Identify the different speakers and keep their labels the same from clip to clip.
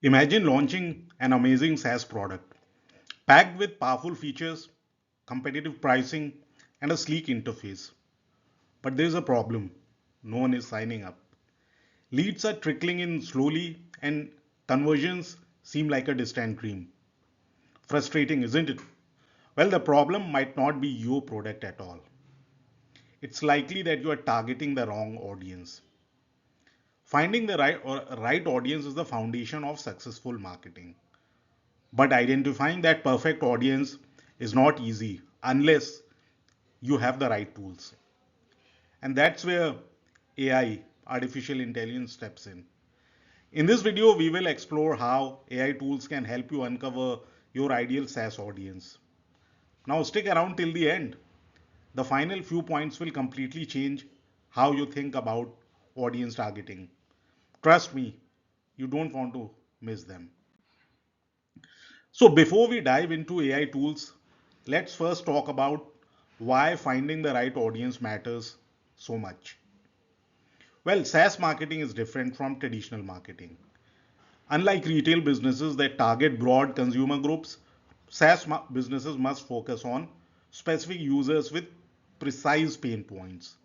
Speaker 1: Imagine launching an amazing SaaS product packed with powerful features, competitive pricing, and a sleek interface. But there's a problem. No one is signing up. Leads are trickling in slowly, and conversions seem like a distant dream. Frustrating, isn't it? Well, the problem might not be your product at all. It's likely that you are targeting the wrong audience. Finding the right audience is the foundation of successful marketing. But identifying that perfect audience is not easy unless you have the right tools. And that's where AI, artificial intelligence, steps in. In this video, we will explore how AI tools can help you uncover your ideal SaaS audience. Now, stick around till the end. The final few points will completely change how you think about audience targeting. Trust me, you don't want to miss them. So, before we dive into AI tools, let's first talk about why finding the right audience matters so much. Well, SaaS marketing is different from traditional marketing. Unlike retail businesses that target broad consumer groups, businesses must focus on specific users with precise pain points.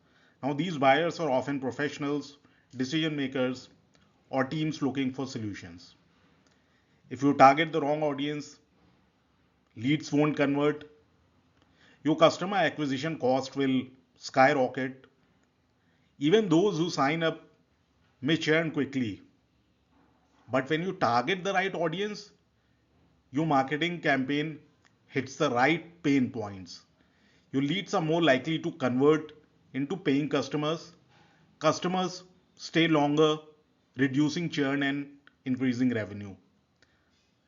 Speaker 1: Now, these buyers are often professionals, decision makers, or teams looking for solutions. If you target the wrong audience, leads won't convert, your customer acquisition cost will skyrocket. Even those who sign up may churn quickly. But when you target the right audience, your marketing campaign hits the right pain points. Your leads are more likely to convert into paying customers. Customers stay longer, reducing churn and increasing revenue.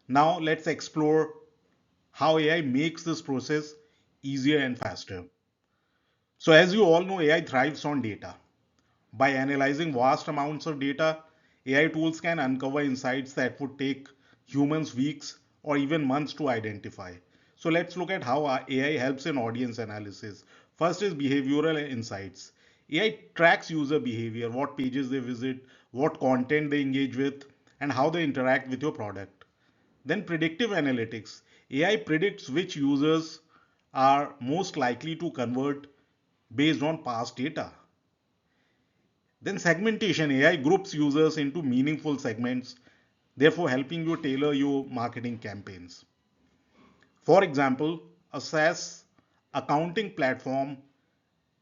Speaker 1: Now let's explore how AI makes this process easier and faster. So as you all know, AI thrives on data. By analyzing vast amounts of data, AI tools can uncover insights that would take humans weeks or even months to identify. So let's look at how AI helps in audience analysis. First is behavioral insights. AI tracks user behavior, what pages they visit, what content they engage with, and how they interact with your product. Then predictive analytics. AI predicts which users are most likely to convert based on past data. Then segmentation. AI groups users into meaningful segments, therefore helping you tailor your marketing campaigns. For example, a SaaS accounting platform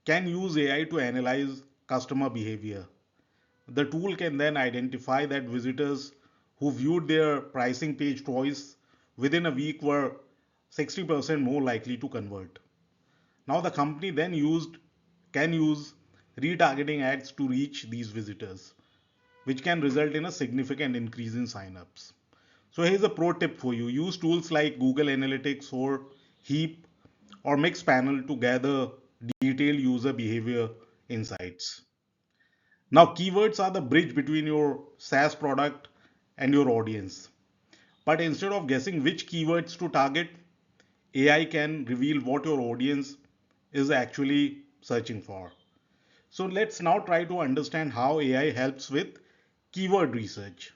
Speaker 1: can use AI to analyze customer behavior. The tool can then identify that visitors who viewed their pricing page twice within a week were 60% more likely to convert. Now the company then can use retargeting ads to reach these visitors, which can result in a significant increase in signups. So here's a pro tip for you. Use tools like Google Analytics or Heap or Mixpanel to gather detailed user behavior insights. Now keywords are the bridge between your SaaS product and your audience. But instead of guessing which keywords to target, AI can reveal what your audience is actually searching for. So let's now try to understand how AI helps with keyword research.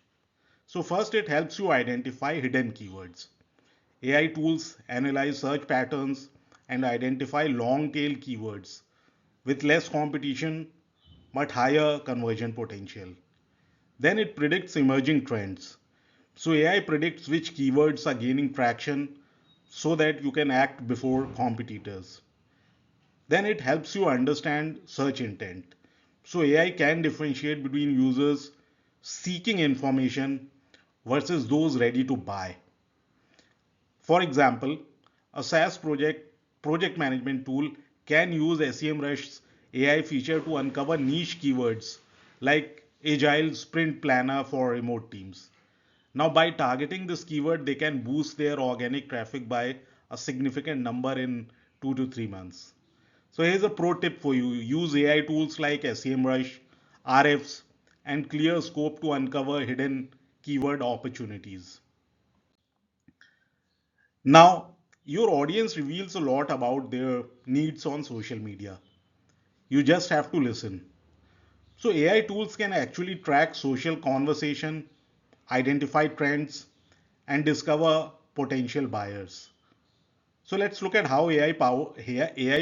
Speaker 1: So first it helps you identify hidden keywords. AI tools analyze search patterns and identify long tail keywords with less competition but higher conversion potential. Then it predicts emerging trends. So AI predicts which keywords are gaining traction so that you can act before competitors. Then it helps you understand search intent. So AI can differentiate between users seeking information versus those ready to buy. For example, a SaaS project management tool can use SEMrush's AI feature to uncover niche keywords like agile sprint planner for remote teams. Now, by targeting this keyword, they can boost their organic traffic by a significant number in 2 to 3 months. So here's a pro tip for you. Use AI tools like SEMrush, RFs, and Clear Scope to uncover hidden keyword opportunities. Now, your audience reveals a lot about their needs on social media. You just have to listen. So AI tools can actually track social conversation, identify trends, and discover potential buyers. So let's look at how AI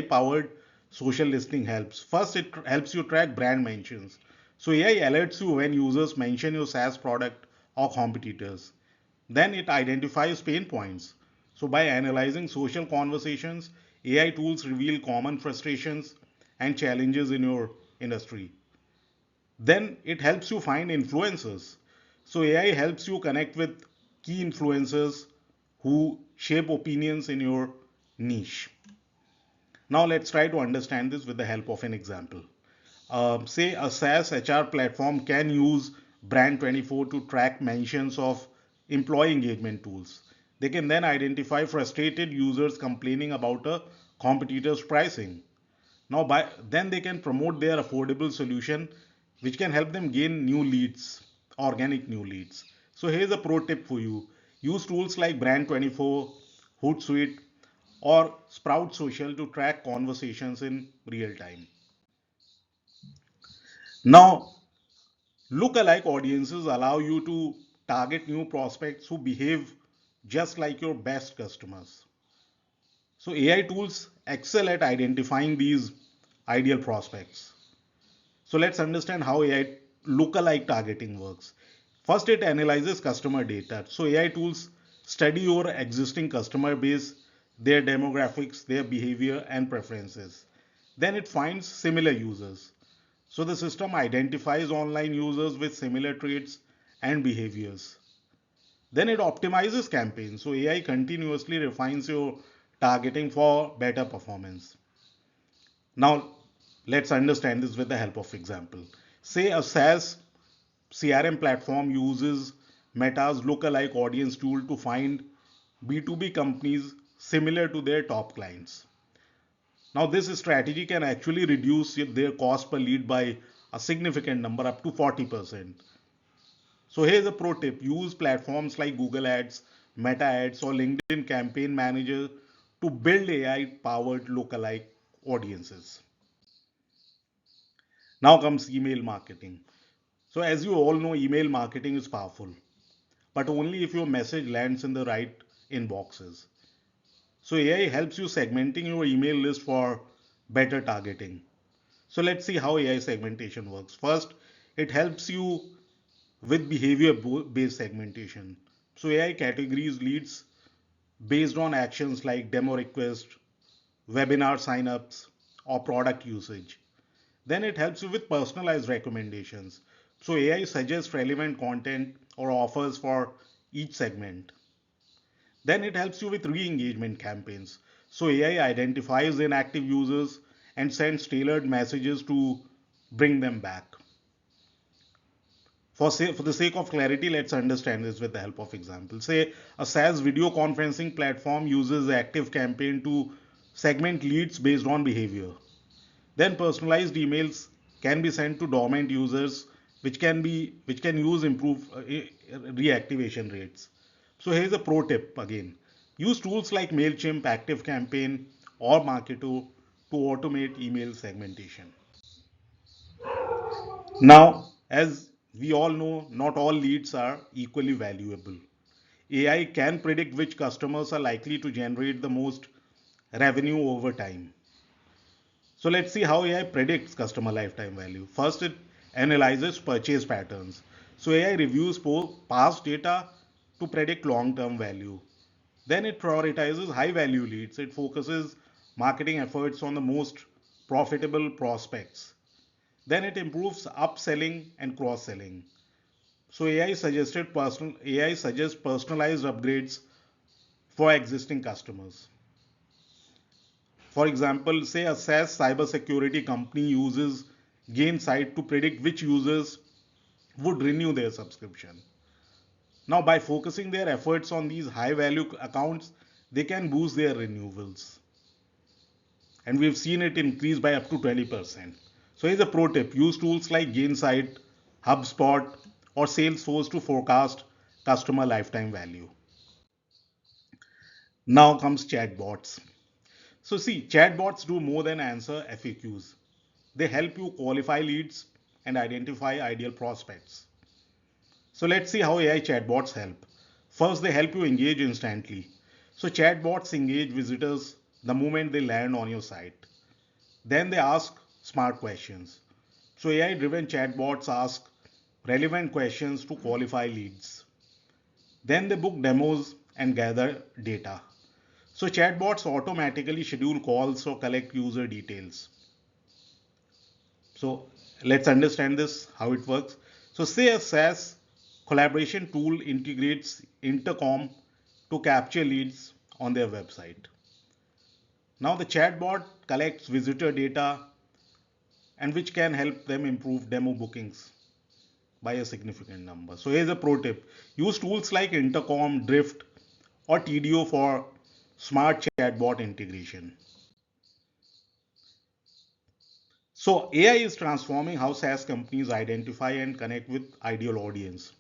Speaker 1: powered social listening helps. First, it helps you track brand mentions. So AI alerts you when users mention your SaaS product or competitors. Then it identifies pain points. So by analyzing social conversations, AI tools reveal common frustrations and challenges in your industry. Then it helps you find influencers. So AI helps you connect with key influencers who shape opinions in your niche. Now let's try to understand this with the help of an example. Say a SaaS HR platform can use Brand24 to track mentions of employee engagement tools. They can then identify frustrated users complaining about a competitor's pricing. Now, then they can promote their affordable solution, which can help them gain new leads, organic new leads. So here's a pro tip for you: use tools like Brand24, Hootsuite, or Sprout Social to track conversations in real time. Now, lookalike audiences allow you to target new prospects who behave just like your best customers. So AI tools excel at identifying these ideal prospects. So let's understand how AI lookalike targeting works. First, it analyzes customer data. So AI tools study your existing customer base, their demographics, their behavior, and preferences. Then it finds similar users. So the system identifies online users with similar traits and behaviors. Then it optimizes campaigns. So AI continuously refines your targeting for better performance. Now, let's understand this with the help of example. Say a SaaS CRM platform uses Meta's lookalike audience tool to find B2B companies similar to their top clients. Now, this strategy can actually reduce their cost per lead by a significant number, up to 40%. So, here's a pro tip: use platforms like Google Ads, Meta Ads, or LinkedIn Campaign Manager to build AI powered lookalike audiences. Now comes email marketing. So, as you all know, email marketing is powerful, but only if your message lands in the right inboxes. So, AI helps you segmenting your email list for better targeting. So, let's see how AI segmentation works. First, it helps you with behavior based segmentation. So, AI categories leads based on actions like demo request, webinar signups, or product usage. Then it helps you with personalized recommendations. So AI suggests relevant content or offers for each segment. Then it helps you with re-engagement campaigns. So AI identifies inactive users and sends tailored messages to bring them back. For the sake of clarity, let's understand this with the help of examples. Say a SaaS video conferencing platform uses Active Campaign to segment leads based on behavior. Then personalized emails can be sent to dormant users, which can use improve reactivation rates. So here's a pro tip again: use tools like Mailchimp, Active Campaign, or Marketo to automate email segmentation. Now, as we all know, not all leads are equally valuable. AI can predict which customers are likely to generate the most revenue over time. So let's see how AI predicts customer lifetime value. First, it analyzes purchase patterns. So AI reviews past data to predict long-term value. Then it prioritizes high-value leads. It focuses marketing efforts on the most profitable prospects. Then it improves upselling and cross-selling. So AI suggests personalized upgrades for existing customers. For example, say a SaaS cybersecurity company uses Gainsight to predict which users would renew their subscription. Now, by focusing their efforts on these high value accounts, they can boost their renewals. And we've seen it increase by up to 20%. So, here's a pro tip: use tools like Gainsight, HubSpot, or Salesforce to forecast customer lifetime value. Now comes chatbots. So, see, chatbots do more than answer FAQs. They help you qualify leads and identify ideal prospects. So let's see how AI chatbots help. First, they help you engage instantly. So chatbots engage visitors the moment they land on your site. Then they ask smart questions. So AI driven chatbots ask relevant questions to qualify leads. Then they book demos and gather data. So chatbots automatically schedule calls or collect user details. So let's understand this, how it works. So say a SaaS collaboration tool integrates intercom to capture leads on their website. Now the chatbot collects visitor data and which can help them improve demo bookings by a significant number. So here's a pro tip. Use tools like intercom, drift or TDO for smart chatbot integration. So AI is transforming how SaaS companies identify and connect with ideal audience.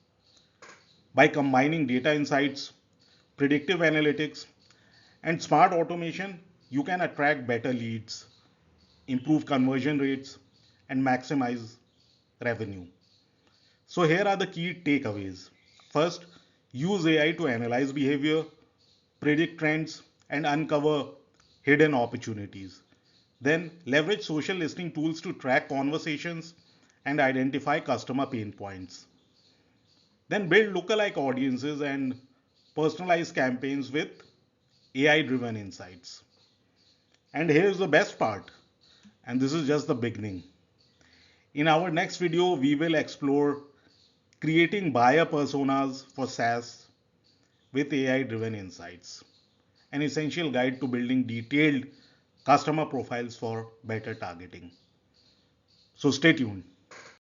Speaker 1: By combining data insights, predictive analytics, and smart automation, you can attract better leads, improve conversion rates, and maximize revenue. So here are the key takeaways. First, use AI to analyze behavior, predict trends, and uncover hidden opportunities. Then leverage social listening tools to track conversations and identify customer pain points. Then build lookalike audiences and personalize campaigns with AI driven insights. And here's the best part, and this is just the beginning. In our next video, we will explore creating buyer personas for SaaS with AI driven insights, an essential guide to building detailed customer profiles for better targeting. So stay tuned.